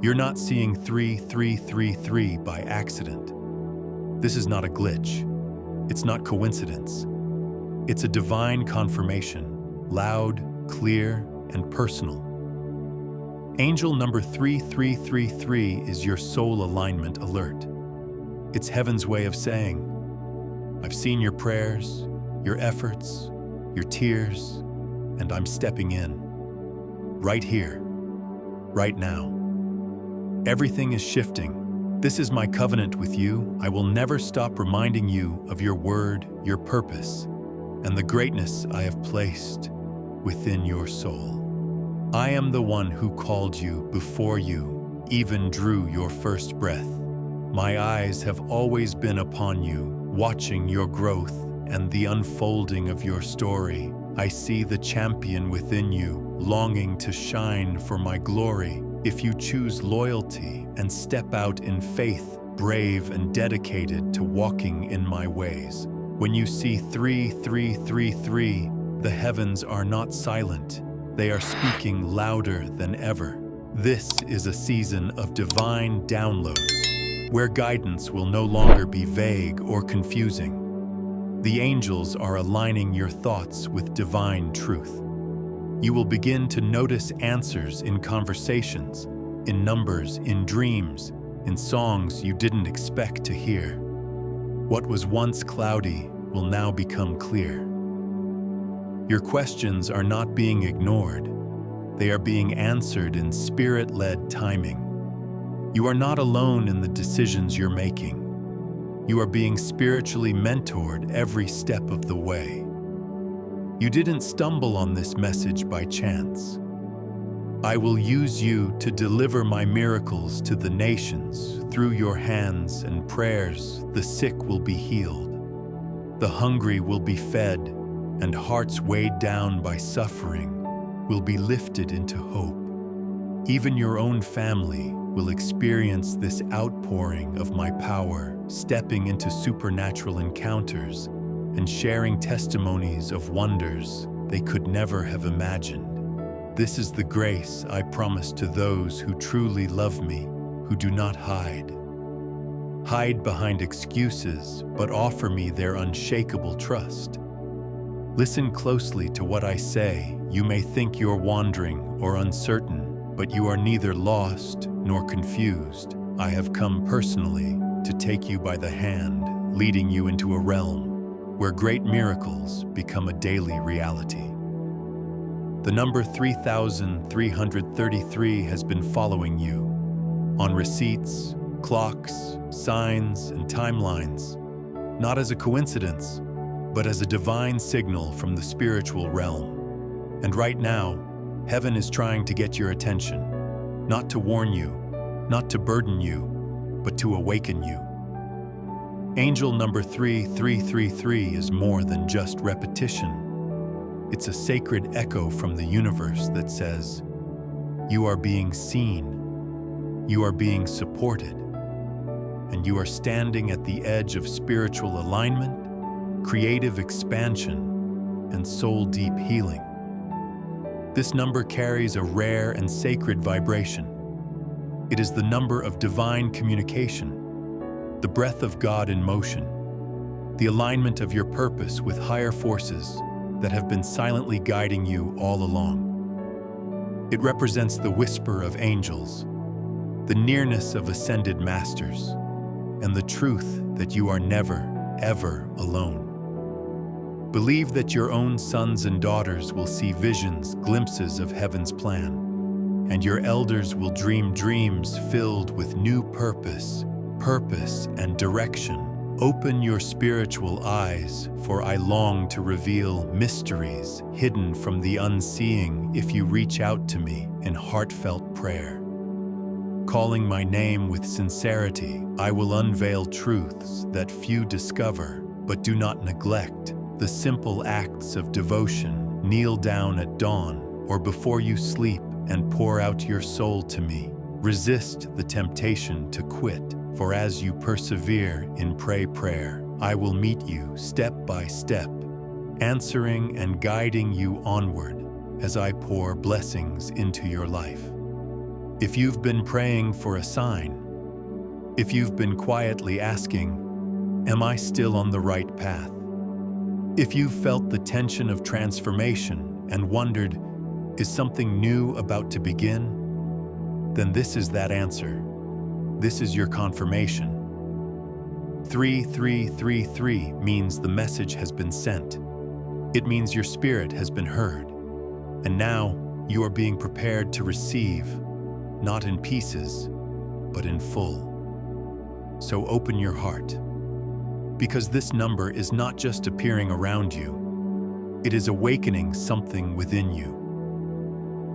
You're not seeing 3333 by accident. This is not a glitch. It's not coincidence. It's a divine confirmation, loud, clear, and personal. Angel number 3333 is your soul alignment alert. It's heaven's way of saying, I've seen your prayers, your efforts, your tears, and I'm stepping in. Right here, right now. Everything is shifting. This is my covenant with you. I will never stop reminding you of your word, your purpose, and the greatness I have placed within your soul. I am the one who called you before you even drew your first breath. My eyes have always been upon you, watching your growth and the unfolding of your story. I see the champion within you, longing to shine for my glory. If you choose loyalty and step out in faith, brave and dedicated to walking in my ways. When you see 3333, the heavens are not silent. They are speaking louder than ever. This is a season of divine downloads, where guidance will no longer be vague or confusing. The angels are aligning your thoughts with divine truth. You will begin to notice answers in conversations, in numbers, in dreams, in songs you didn't expect to hear. What was once cloudy will now become clear. Your questions are not being ignored. They are being answered in spirit-led timing. You are not alone in the decisions you're making. You are being spiritually mentored every step of the way. You didn't stumble on this message by chance. I will use you to deliver my miracles to the nations. Through your hands and prayers, the sick will be healed. The hungry will be fed, and hearts weighed down by suffering will be lifted into hope. Even your own family will experience this outpouring of my power, stepping into supernatural encounters and sharing testimonies of wonders they could never have imagined. This is the grace I promise to those who truly love me, who do not hide behind excuses, but offer me their unshakable trust. Listen closely to what I say. You may think you're wandering or uncertain, but you are neither lost nor confused. I have come personally to take you by the hand, leading you into a realm where great miracles become a daily reality. The number 3333 has been following you on receipts, clocks, signs, and timelines, not as a coincidence, but as a divine signal from the spiritual realm. And right now, heaven is trying to get your attention, not to warn you, not to burden you, but to awaken you. Angel number 3333 is more than just repetition. It's a sacred echo from the universe that says, you are being seen, you are being supported, and you are standing at the edge of spiritual alignment, creative expansion, and soul-deep healing. This number carries a rare and sacred vibration. It is the number of divine communication, the breath of God in motion, the alignment of your purpose with higher forces that have been silently guiding you all along. It represents the whisper of angels, the nearness of ascended masters, and the truth that you are never, ever alone. Believe that your own sons and daughters will see visions, glimpses of heaven's plan, and your elders will dream dreams filled with new purpose and direction. Open your spiritual eyes, for I long to reveal mysteries hidden from the unseeing if you reach out to me in heartfelt prayer. Calling my name with sincerity, I will unveil truths that few discover, but do not neglect. The simple acts of devotion, kneel down at dawn or before you sleep and pour out your soul to me. Resist the temptation to quit, for as you persevere in prayer, I will meet you step by step, answering and guiding you onward as I pour blessings into your life. If you've been praying for a sign, if you've been quietly asking, "Am I still on the right path?" If you've felt the tension of transformation and wondered, "Is something new about to begin?" then this is that answer. This is your confirmation. 3333 means the message has been sent. It means your spirit has been heard. And now you are being prepared to receive, not in pieces, but in full. So open your heart, because this number is not just appearing around you, it is awakening something within you.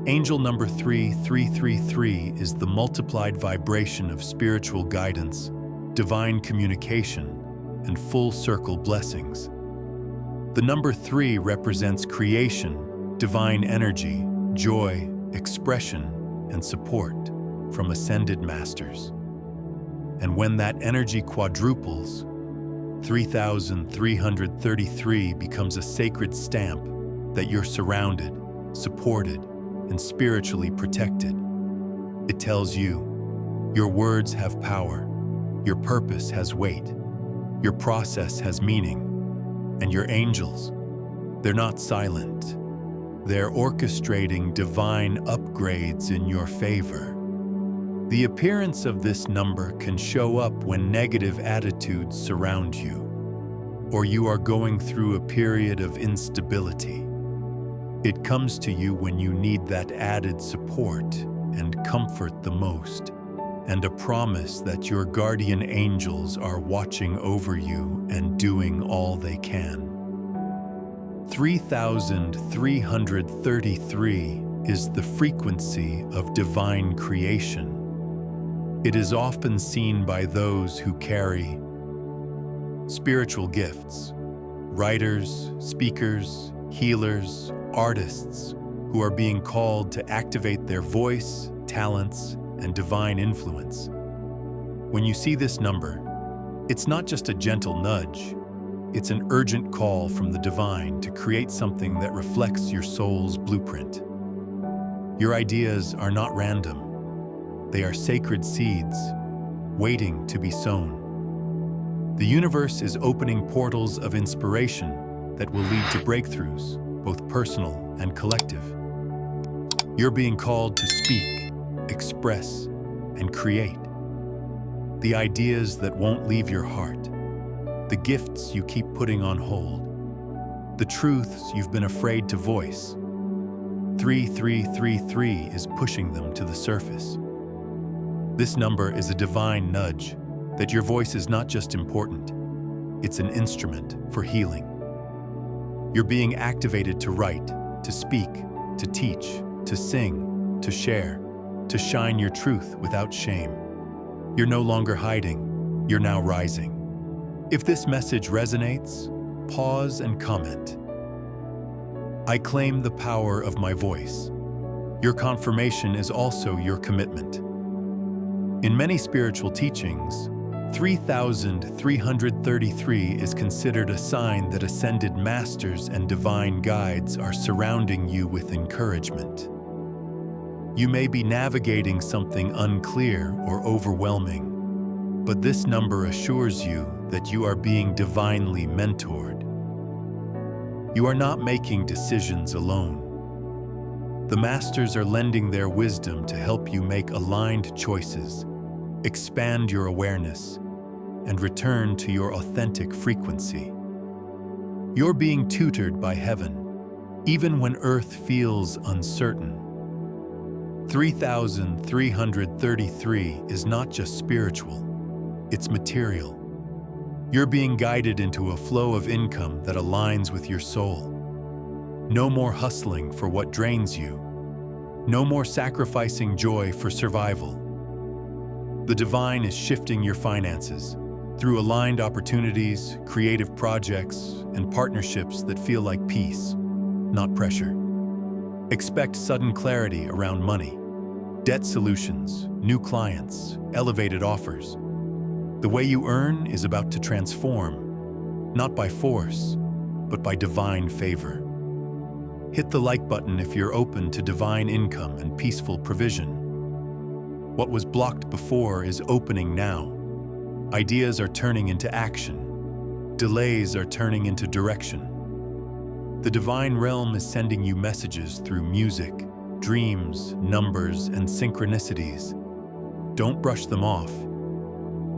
Angel number 3333 is the multiplied vibration of spiritual guidance, divine communication, and full circle blessings. The number 3 represents creation, divine energy, joy, expression, and support from ascended masters. And when that energy quadruples, 3333 becomes a sacred stamp that you're surrounded, supported, and spiritually protected. It tells you, your words have power, your purpose has weight, your process has meaning, and your angels, they're not silent. They're orchestrating divine upgrades in your favor. The appearance of this number can show up when negative attitudes surround you, or you are going through a period of instability. It comes to you when you need that added support and comfort the most, and a promise that your guardian angels are watching over you and doing all they can. 3333 is the frequency of divine creation. It is often seen by those who carry spiritual gifts, writers, speakers, healers, artists who are being called to activate their voice, talents, and divine influence. When you see this number, it's not just a gentle nudge, it's an urgent call from the divine to create something that reflects your soul's blueprint. Your ideas are not random. They are sacred seeds, waiting to be sown. The universe is opening portals of inspiration that will lead to breakthroughs, both personal and collective. You're being called to speak, express, and create. The ideas that won't leave your heart, the gifts you keep putting on hold, the truths you've been afraid to voice. 3333 is pushing them to the surface. This number is a divine nudge that your voice is not just important, it's an instrument for healing. You're being activated to write, to speak, to teach, to sing, to share, to shine your truth without shame. You're no longer hiding, you're now rising. If this message resonates, pause and comment. I claim the power of my voice. Your confirmation is also your commitment. In many spiritual teachings, 3333 is considered a sign that ascended masters and divine guides are surrounding you with encouragement. You may be navigating something unclear or overwhelming, but this number assures you that you are being divinely mentored. You are not making decisions alone. The masters are lending their wisdom to help you make aligned choices, expand your awareness, and return to your authentic frequency. You're being tutored by heaven, even when earth feels uncertain. 3333 is not just spiritual, it's material. You're being guided into a flow of income that aligns with your soul. No more hustling for what drains you. No more sacrificing joy for survival. The divine is shifting your finances through aligned opportunities, creative projects, and partnerships that feel like peace, not pressure. Expect sudden clarity around money, debt solutions, new clients, elevated offers. The way you earn is about to transform, not by force, but by divine favor. Hit the like button if you're open to divine income and peaceful provision. What was blocked before is opening now. Ideas are turning into action. Delays are turning into direction. The divine realm is sending you messages through music, dreams, numbers, and synchronicities. Don't brush them off.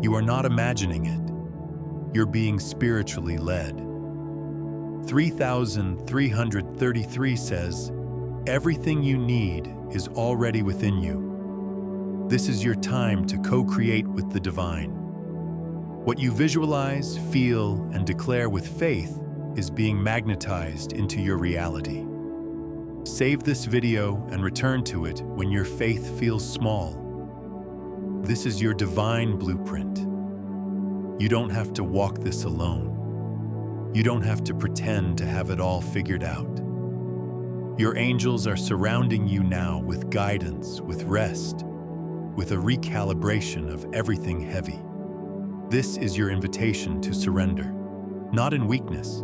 You are not imagining it. You're being spiritually led. 3333 says, everything you need is already within you. This is your time to co-create with the divine. What you visualize, feel, and declare with faith is being magnetized into your reality. Save this video and return to it when your faith feels small. This is your divine blueprint. You don't have to walk this alone. You don't have to pretend to have it all figured out. Your angels are surrounding you now with guidance, with rest, with a recalibration of everything heavy. This is your invitation to surrender, not in weakness,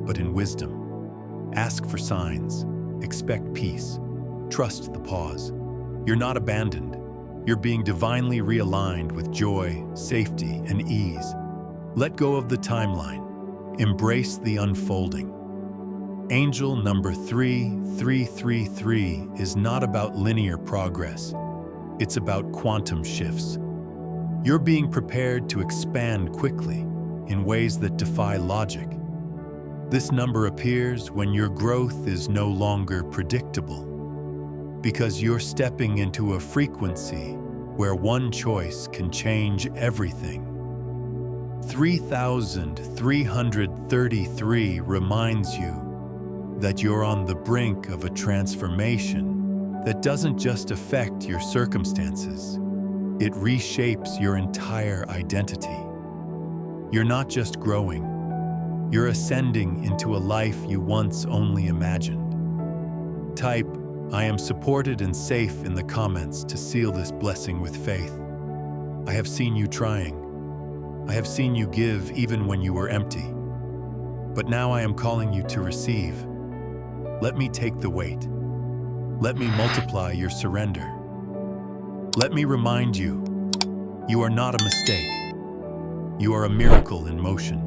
but in wisdom. Ask for signs, expect peace, trust the pause. You're not abandoned. You're being divinely realigned with joy, safety, and ease. Let go of the timeline. Embrace the unfolding. Angel number 3333 is not about linear progress. It's about quantum shifts. You're being prepared to expand quickly in ways that defy logic. This number appears when your growth is no longer predictable, because you're stepping into a frequency where one choice can change everything. 3333 reminds you that you're on the brink of a transformation that doesn't just affect your circumstances, it reshapes your entire identity. You're not just growing, you're ascending into a life you once only imagined. Type, I am supported and safe in the comments to seal this blessing with faith. I have seen you trying. I have seen you give even when you were empty. But now I am calling you to receive. Let me take the weight. Let me multiply your surrender. Let me remind you, you are not a mistake. You are a miracle in motion.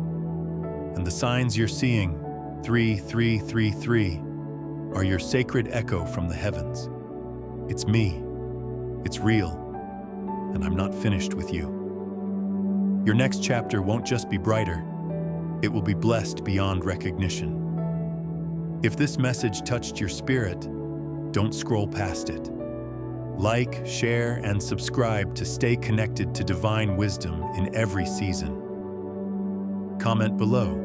And the signs you're seeing, 3333, are your sacred echo from the heavens. It's me. It's real. And I'm not finished with you. Your next chapter won't just be brighter, it will be blessed beyond recognition. If this message touched your spirit, don't scroll past it. Like, share, and subscribe to stay connected to divine wisdom in every season. Comment below.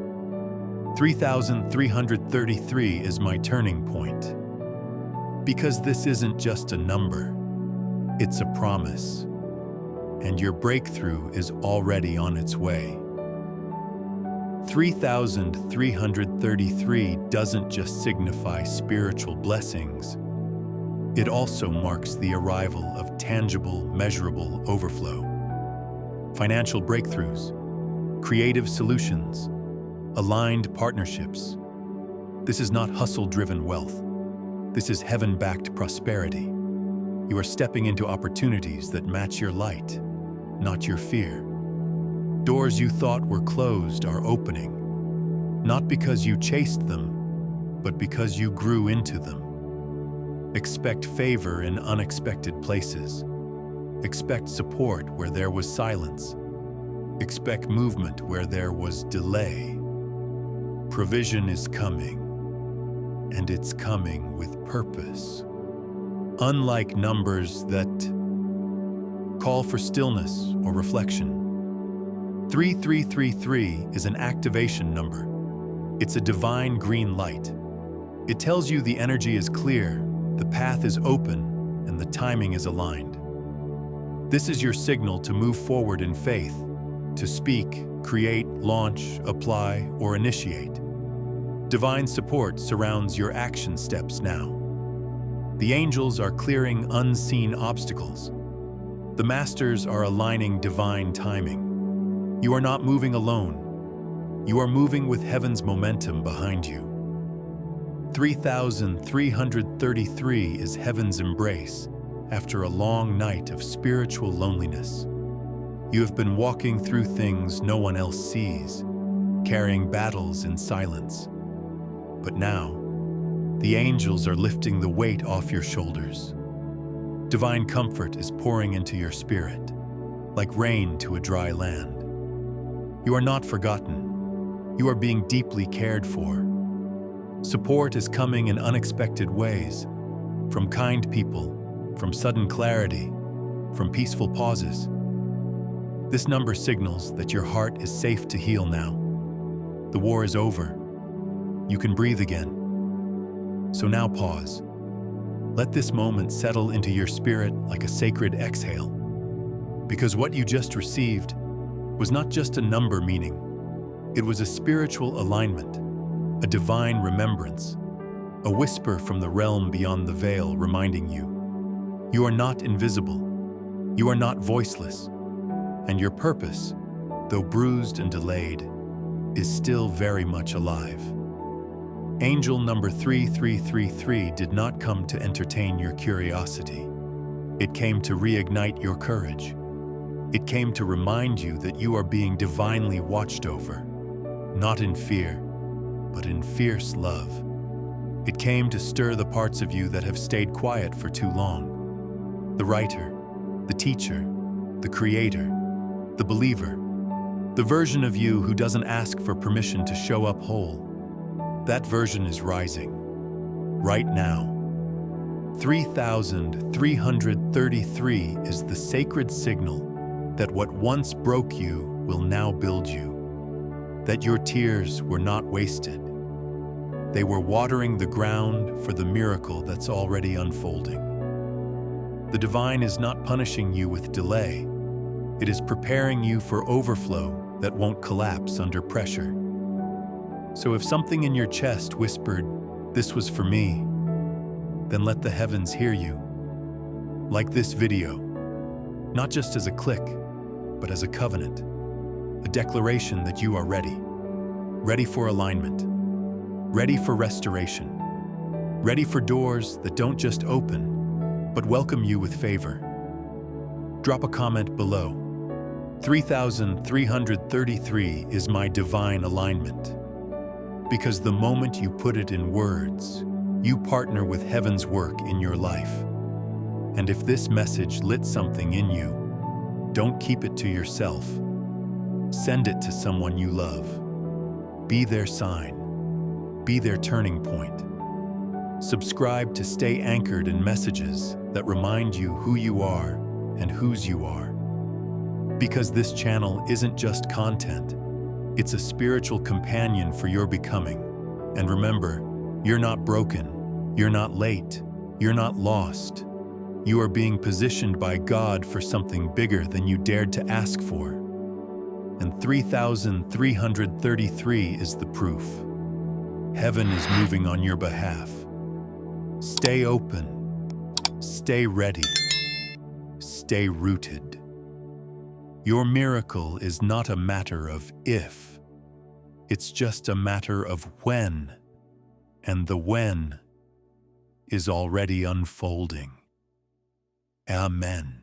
3333 is my turning point. Because this isn't just a number, it's a promise. And your breakthrough is already on its way. 3333 doesn't just signify spiritual blessings, it also marks the arrival of tangible, measurable overflow. Financial breakthroughs, creative solutions, aligned partnerships. This is not hustle-driven wealth. This is heaven-backed prosperity. You are stepping into opportunities that match your light, not your fear. Doors you thought were closed are opening, not because you chased them, but because you grew into them. Expect favor in unexpected places. Expect support where there was silence. Expect movement where there was delay. Provision is coming, and it's coming with purpose. Unlike numbers that call for stillness or reflection, 3333 is an activation number. It's a divine green light. It tells you the energy is clear, the path is open, and the timing is aligned. This is your signal to move forward in faith, to speak, create, launch, apply, or initiate. Divine support surrounds your action steps now. The angels are clearing unseen obstacles. The masters are aligning divine timing. You are not moving alone. You are moving with heaven's momentum behind you. 3333 is heaven's embrace, after a long night of spiritual loneliness. You have been walking through things no one else sees, carrying battles in silence. But now, the angels are lifting the weight off your shoulders. Divine comfort is pouring into your spirit, like rain to a dry land. You are not forgotten. You are being deeply cared for. Support is coming in unexpected ways, from kind people, from sudden clarity, from peaceful pauses. This number signals that your heart is safe to heal now. The war is over. You can breathe again. So now pause. Let this moment settle into your spirit like a sacred exhale. Because what you just received was not just a number meaning. It was a spiritual alignment, a divine remembrance, a whisper from the realm beyond the veil reminding you, you are not invisible, you are not voiceless, and your purpose, though bruised and delayed, is still very much alive. Angel number 3333 did not come to entertain your curiosity. It came to reignite your courage. It came to remind you that you are being divinely watched over, not in fear, but in fierce love. It came to stir the parts of you that have stayed quiet for too long. The writer, the teacher, the creator, the believer, the version of you who doesn't ask for permission to show up whole. That version is rising, right now. 3333 is the sacred signal that what once broke you will now build you. That your tears were not wasted. They were watering the ground for the miracle that's already unfolding. The divine is not punishing you with delay. It is preparing you for overflow that won't collapse under pressure. So if something in your chest whispered, "This was for me," then let the heavens hear you. Like this video, not just as a click, but as a covenant, a declaration that you are ready. Ready for alignment, ready for restoration, ready for doors that don't just open, but welcome you with favor. Drop a comment below. 3333 is my divine alignment. Because the moment you put it in words, you partner with heaven's work in your life. And if this message lit something in you, don't keep it to yourself. Send it to someone you love. Be their sign. Be their turning point. Subscribe to stay anchored in messages that remind you who you are and whose you are. Because this channel isn't just content, it's a spiritual companion for your becoming. And remember, you're not broken, you're not late, you're not lost. You are being positioned by God for something bigger than you dared to ask for. And 3333 is the proof. Heaven is moving on your behalf. Stay open, stay ready, stay rooted. Your miracle is not a matter of if, it's just a matter of when, and the when is already unfolding. Amen.